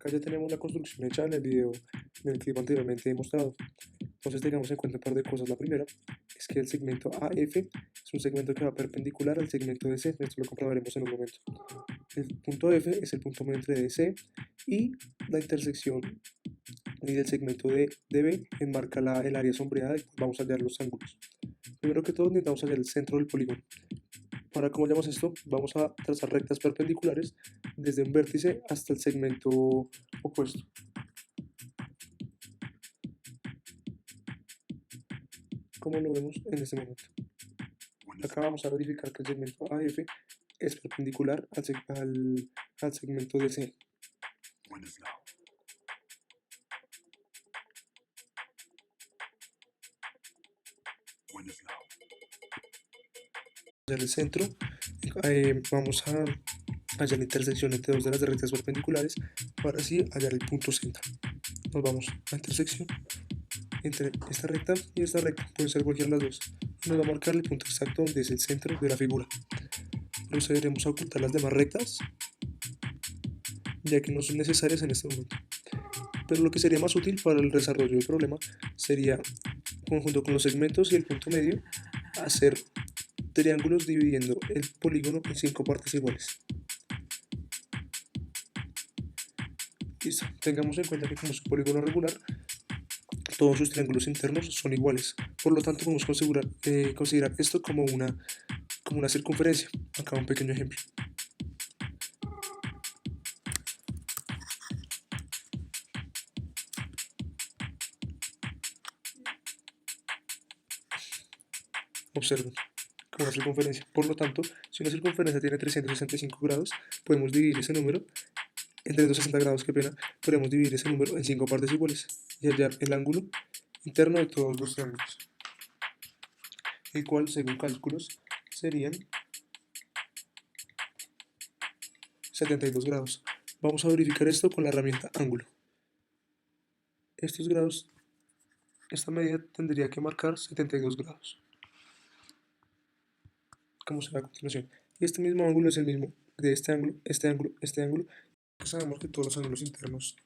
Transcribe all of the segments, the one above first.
Acá ya tenemos la construcción hecha en el video en el clip anteriormente mostrado. Entonces tengamos en cuenta un par de cosas. La primera es que el segmento AF es un segmento que va perpendicular al segmento DC. Esto lo comprobaremos en un momento. El punto F es el punto medio entre DC y la intersección y del segmento de DB enmarca el área sombreada y vamos a hallar los ángulos. Primero que todo necesitamos hallar el centro del polígono. Ahora, ¿cómo llamamos esto? Vamos a trazar rectas perpendiculares desde un vértice hasta el segmento opuesto. Como lo vemos en este momento. Acá vamos a verificar que el segmento AF es perpendicular al segmento DC. En el centro vamos a hallar la intersección entre dos de las rectas perpendiculares para así hallar el punto centro. Nos vamos a la intersección entre esta recta y esta recta, puede ser cualquiera de las dos. Nos va a marcar el punto exacto donde es el centro de la figura. Procederemos a ocultar las demás rectas, ya que no son necesarias en este momento. Pero lo que sería más útil para el desarrollo del problema sería, conjunto con los segmentos y el punto medio, hacer triángulos dividiendo el polígono en 5 partes iguales. Listo. Tengamos en cuenta que como es un polígono regular, todos sus triángulos internos son iguales. Por lo tanto, podemos considerar esto como una circunferencia. Acá un pequeño ejemplo. Observen, como una circunferencia. Por lo tanto, si una circunferencia tiene 365 grados, podemos dividir ese número en 360 grados, qué pena, podemos dividir ese número en 5 partes iguales y hallar el ángulo interno de todos los triángulos, el cual, según cálculos, serían 72 grados. Vamos a verificar esto con la herramienta ángulo. Estos grados, esta medida tendría que marcar 72 grados, como se ve a continuación. Y este mismo ángulo es el mismo de este ángulo, este ángulo, este ángulo. Sabemos que todos los ángulos internos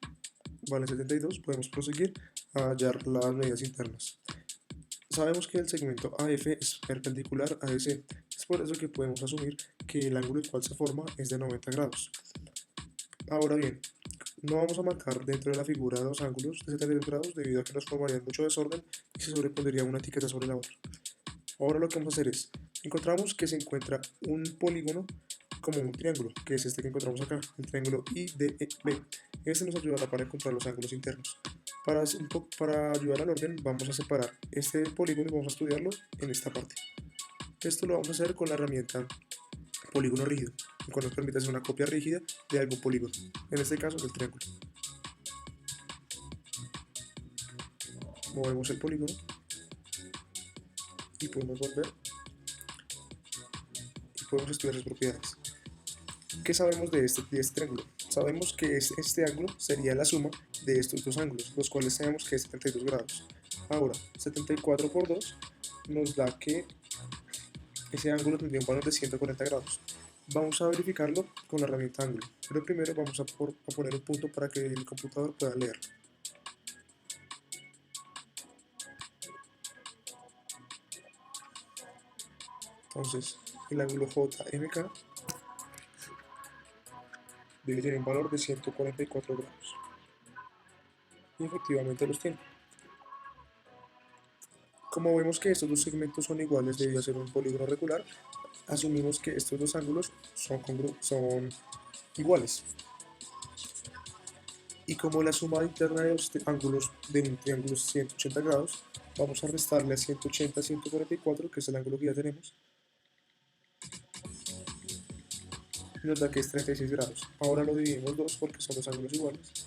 valen 72, podemos proseguir a hallar las medidas internas. Sabemos que el segmento AF es perpendicular a DC, es por eso que podemos asumir que el ángulo el cual se forma es de 90 grados. Ahora bien, no vamos a marcar dentro de la figura dos ángulos de 72 grados debido a que nos formaría mucho desorden y se sobrepondría una etiqueta sobre la otra. Ahora lo que vamos a hacer es, encontramos que se encuentra un polígono como un triángulo, que es este que encontramos acá, el triángulo IDEB. Este nos ayudará para encontrar los ángulos internos. Para ayudar al orden, vamos a separar este polígono y vamos a estudiarlo en esta parte. Esto lo vamos a hacer con la herramienta polígono rígido, el cual nos permite hacer una copia rígida de algún polígono, en este caso del triángulo. Movemos el polígono y podemos volver y podemos estudiar sus propiedades. ¿Qué sabemos de este triángulo? Sabemos que este ángulo sería la suma de estos dos ángulos, los cuales sabemos que es 72 grados. Ahora, 74 por 2 nos da que ese ángulo tendría un valor de 140 grados. Vamos a verificarlo con la herramienta ángulo, pero primero vamos a poner un punto para que el computador pueda leerlo. Entonces, el ángulo JMK debe tener un valor de 144 grados. Y efectivamente los tiene. Como vemos que estos dos segmentos son iguales debido a ser un polígono regular, asumimos que estos dos ángulos son iguales. Y como la suma interna de los ángulos de un triángulo es 180 grados, vamos a restarle a 180 a 144, que es el ángulo que ya tenemos, y nos da que es 36 grados. Ahora lo dividimos 2 porque son dos ángulos iguales,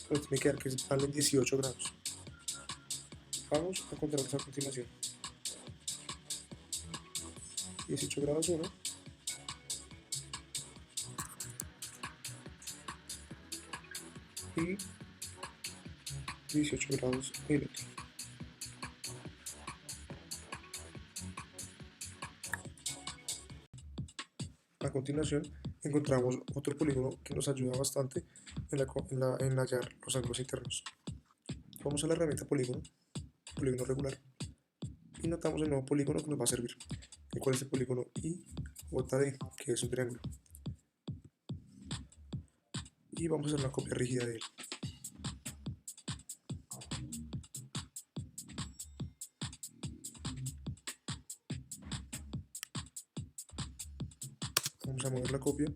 pero tiene que dar que valen 18 grados. Vamos a contarlos a continuación. 18 grados 1, y 18 grados el otro. A continuación, encontramos otro polígono que nos ayuda bastante en hallar los ángulos internos. Vamos a la herramienta polígono regular, y notamos el nuevo polígono que nos va a servir, el cual es el polígono IJD, que es un triángulo. Y vamos a hacer una copia rígida de él. Vamos a mover la copia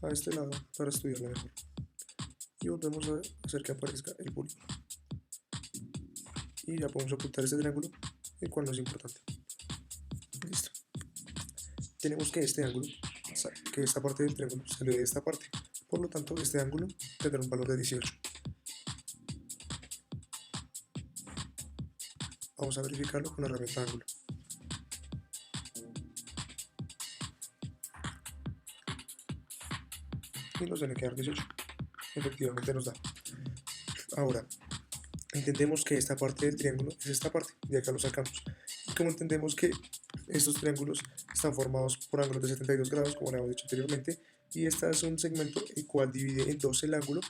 a este lado para estudiarla mejor. Y volvemos a hacer que aparezca el polígono. Y ya podemos ocultar este triángulo, el cual no es importante. Listo. Tenemos que que esta parte del triángulo salió de esta parte. Por lo tanto, este ángulo tendrá un valor de 18. Vamos a verificarlo con la herramienta ángulo. Y nos debe quedar 18. Efectivamente nos da. Ahora, entendemos que esta parte del triángulo es esta parte, de acá lo sacamos. Y como entendemos que estos triángulos están formados por ángulos de 72 grados, como le hemos dicho anteriormente, y este es un segmento el cual divide en dos el ángulo,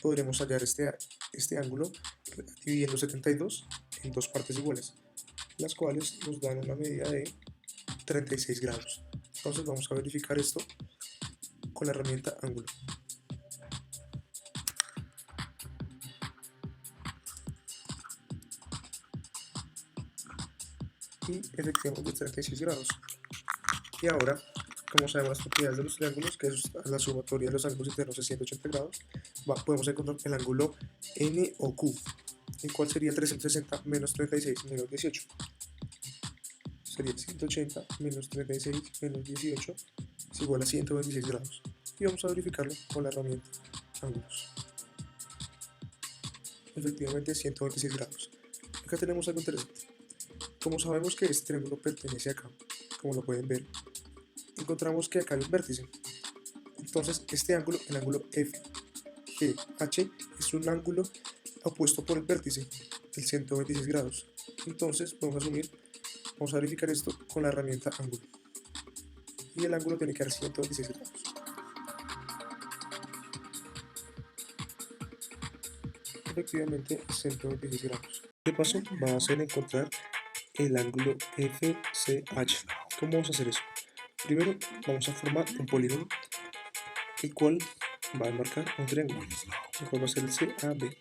podremos hallar este ángulo dividiendo 72 en dos partes iguales, las cuales nos dan una medida de 36 grados. Entonces vamos a verificar esto con la herramienta ángulo. Y efectivamente 36 grados. Y ahora, como sabemos las propiedades de los triángulos, que es la sumatoria de los ángulos internos de 180 grados, podemos encontrar el ángulo NOQ, el cual sería 360 menos 36 menos 18. Sería 180 menos 36 menos 18 es igual a 126 grados. Y vamos a verificarlo con la herramienta ángulos. Efectivamente 126 grados. Acá tenemos algo interesante. Como sabemos que este triángulo pertenece acá, como lo pueden ver, encontramos que acá hay un vértice. Entonces este ángulo, el ángulo FGH, es un ángulo opuesto por el vértice, el 126 grados. Entonces vamos a verificar esto con la herramienta ángulo. Y el ángulo tiene que dar 126 grados. Efectivamente 126 grados. ¿Qué paso? Va a ser encontrar el ángulo FCH. ¿Cómo vamos a hacer eso? Primero vamos a formar un polígono, el cual va a enmarcar un triángulo, el cual va a ser el CAB.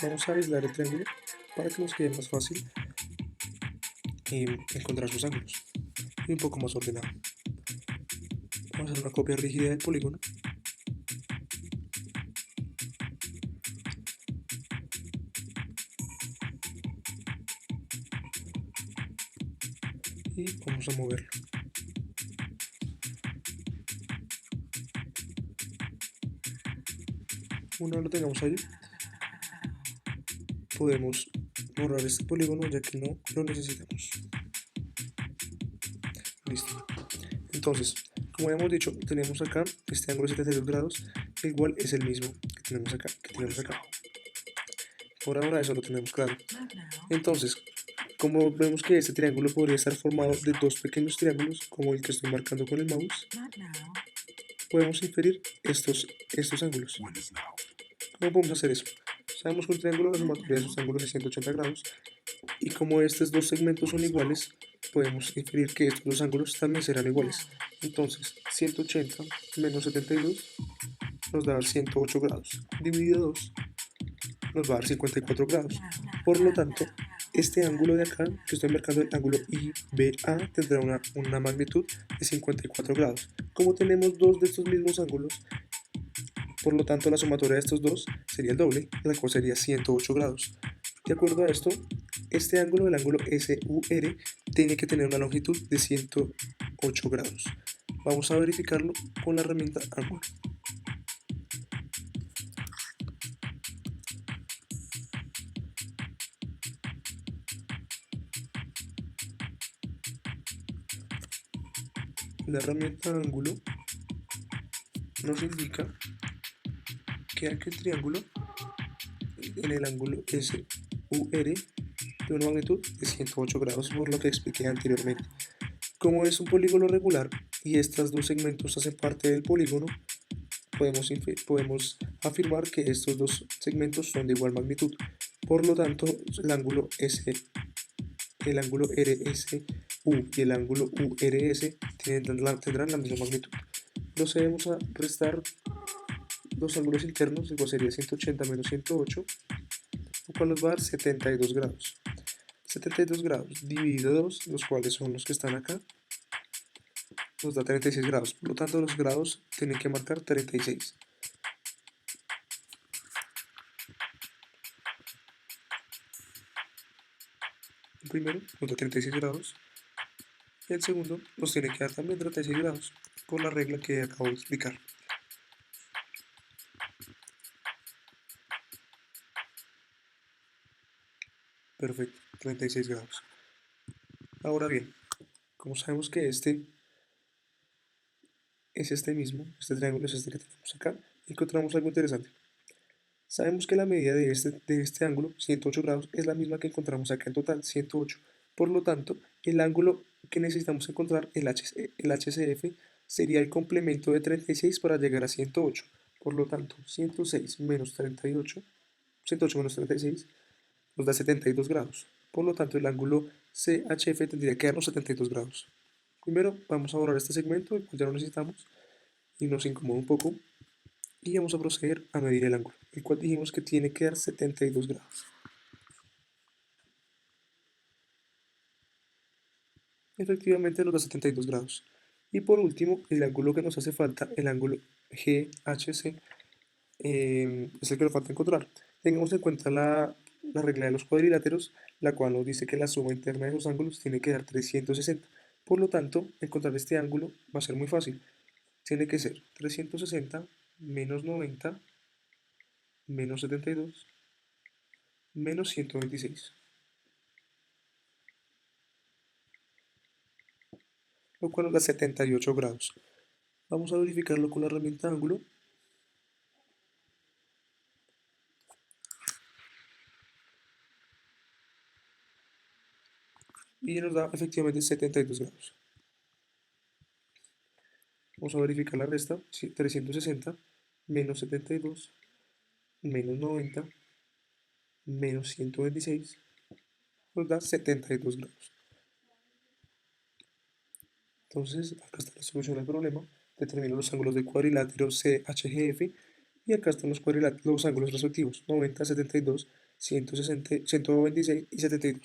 Vamos a aislar el triángulo para que nos quede más fácil encontrar sus ángulos y un poco más ordenado. Vamos a hacer una copia rígida del polígono. Y vamos a moverlo. Una vez lo tengamos ahí, podemos borrar este polígono ya que no lo necesitamos. Listo. Entonces, como ya hemos dicho, tenemos acá este ángulo de 72 grados, el igual es el mismo que tenemos acá, Por ahora eso lo tenemos claro. Entonces, como vemos que este triángulo podría estar formado de dos pequeños triángulos, como el que estoy marcando con el mouse, podemos inferir estos ángulos. ¿Cómo podemos hacer eso? Sabemos que un triángulo, la sumatoria de sus ángulos es 180 grados, y como estos dos segmentos son iguales, podemos inferir que estos dos ángulos también serán iguales. Entonces, 180 menos 72 nos va a dar 108 grados, dividido 2 nos va a dar 54 grados. Por lo tanto, este ángulo de acá, que estoy marcando el ángulo IBA, tendrá una magnitud de 54 grados. Como tenemos dos de estos mismos ángulos, por lo tanto la sumatoria de estos dos sería el doble, la cual sería 108 grados. De acuerdo a esto, este ángulo, el ángulo SUR, tiene que tener una longitud de 108 grados. Vamos a verificarlo con la herramienta ángulo. La herramienta ángulo nos indica que aquel triángulo en el ángulo SUR de una magnitud de 108 grados, por lo que expliqué anteriormente. Como es un polígono regular y estos dos segmentos hacen parte del polígono, podemos afirmar que estos dos segmentos son de igual magnitud. Por lo tanto, el ángulo RSU y el ángulo URS tendrán la misma magnitud. Procedemos a restar los ángulos internos, igual sería 180 menos 108, lo cual nos va a dar 72 grados. 72 grados dividido 2, los cuales son los que están acá, nos da 36 grados. Por lo tanto, los grados tienen que marcar 36. El primero nos da 36 grados y el segundo nos tiene que dar también 36 grados por la regla que acabo de explicar. Perfecto, 36 grados. Ahora bien, como sabemos que este es este mismo, este triángulo es este que tenemos acá, encontramos algo interesante. Sabemos que la medida de este ángulo, 108 grados, es la misma que encontramos acá en total, 108. Por lo tanto, el ángulo que necesitamos encontrar, el HCF, sería el complemento de 36 para llegar a 108. Por lo tanto, 106 menos 38, 108 menos 36, nos da 72 grados. Por lo tanto, el ángulo CHF tendría que darnos 72 grados. Primero, vamos a borrar este segmento, el cual ya no necesitamos, y nos incomoda un poco. Y vamos a proceder a medir el ángulo, el cual dijimos que tiene que dar 72 grados. Efectivamente nos da 72 grados. Y por último, el ángulo que nos hace falta, el ángulo GHC, es el que nos falta encontrar. Tengamos en cuenta la regla de los cuadriláteros, la cual nos dice que la suma interna de esos ángulos tiene que dar 360. Por lo tanto, encontrar este ángulo va a ser muy fácil. Tiene que ser 360 menos 90 menos 72 menos 126. Lo cual nos da 78 grados. Vamos a verificarlo con la herramienta ángulo. Y nos da efectivamente 72 grados. Vamos a verificar la resta. 360 menos 72 menos 90 menos 126 nos da 72 grados. Entonces, acá está la solución al problema. Determino los ángulos del cuadrilátero CHGF y acá están los ángulos respectivos: 90, 72, 160, 126 y 72.